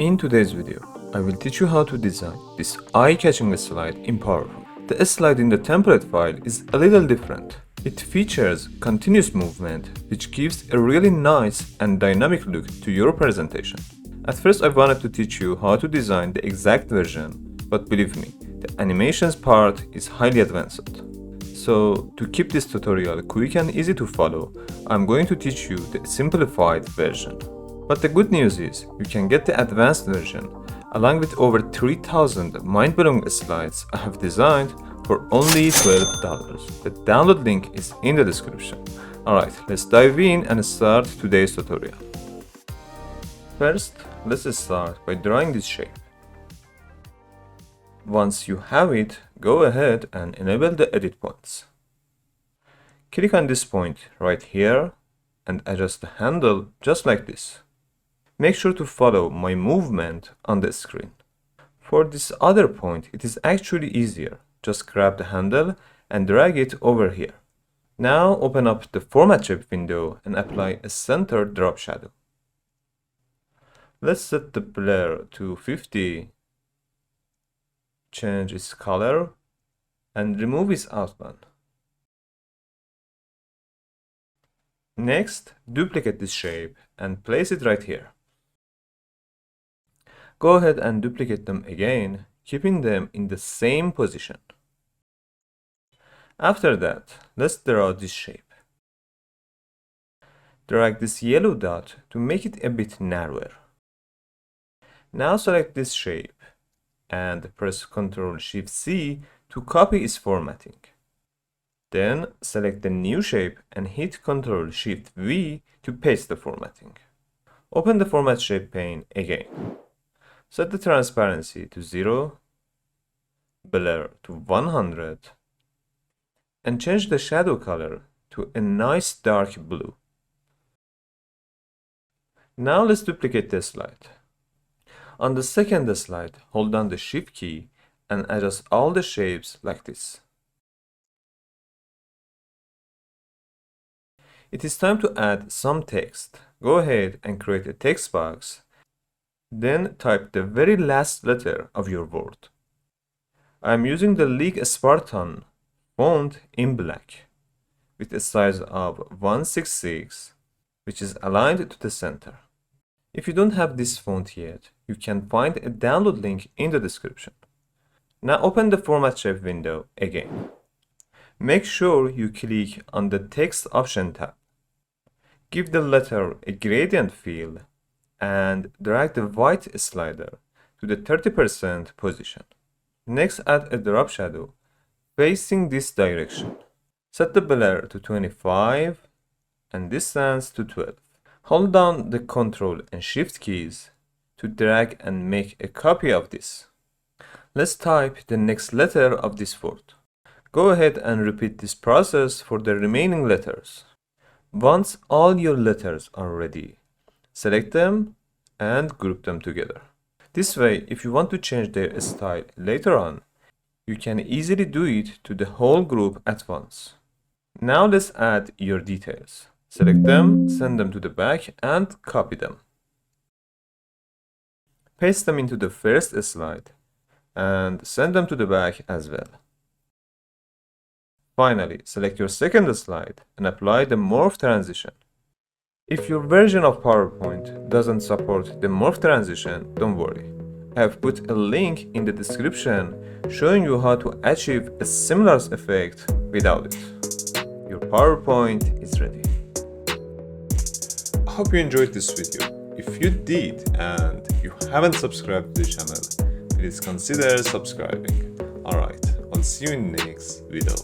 In today's video, I will teach you how to design this eye-catching slide in PowerPoint. The slide in the template file is a little different. It features continuous movement, which gives a really nice and dynamic look to your presentation. At first I wanted to teach you how to design the exact version, but believe me, the animations part is highly advanced. So to keep this tutorial quick and easy to follow, I'm going to teach you the simplified version. But the good news is, you can get the advanced version, along with over 3000 mind-blowing slides I have designed for only $12. The download link is in the description. Alright, let's dive in and start today's tutorial. First, let's start by drawing this shape. Once you have it, go ahead and enable the edit points. Click on this point right here and adjust the handle just like this. Make sure to follow my movement on the screen. For this other point, it is actually easier. Just grab the handle and drag it over here. Now open up the Format Shape window and apply a center drop shadow. Let's set the blur to 50, change its color, and remove its outline. Next, duplicate this shape and place it right here. Go ahead and duplicate them again, keeping them in the same position. After that, let's draw this shape. Drag this yellow dot to make it a bit narrower. Now select this shape and press Ctrl Shift C to copy its formatting. Then select the new shape and hit Ctrl Shift V to paste the formatting. Open the Format Shape pane again. Set the transparency to 0, blur to 100, and change the shadow color to a nice dark blue. Now let's duplicate the slide. On the second slide, hold down the Shift key and adjust all the shapes like this. It is time to add some text. Go ahead and create a text box. Then type the very last letter of your word. I am using the Spartan font in black with a size of 166, which is aligned to the center. If you don't have this font yet, you can find a download link in the description. Now open the Format Shape window again. Make sure you click on the Text Option tab. Give the letter a gradient feel and drag the white slider to the 30% position. Next, add a drop shadow facing this direction. Set the blur to 25 and distance to 12. Hold down the Ctrl and Shift keys to drag and make a copy of this. Let's type the next letter of this word. Go ahead and repeat this process for the remaining letters. Once all your letters are ready, select them and group them together. This way, if you want to change their style later on, you can easily do it to the whole group at once. Now let's add your details. Select them, send them to the back, and copy them. Paste them into the first slide and send them to the back as well. Finally, select your second slide and apply the Morph transition. If your version of PowerPoint doesn't support the Morph transition, don't worry. I have put a link in the description showing you how to achieve a similar effect without it. Your PowerPoint is ready. I hope you enjoyed this video. If you did and you haven't subscribed to the channel, please consider subscribing. Alright, I'll see you in the next video.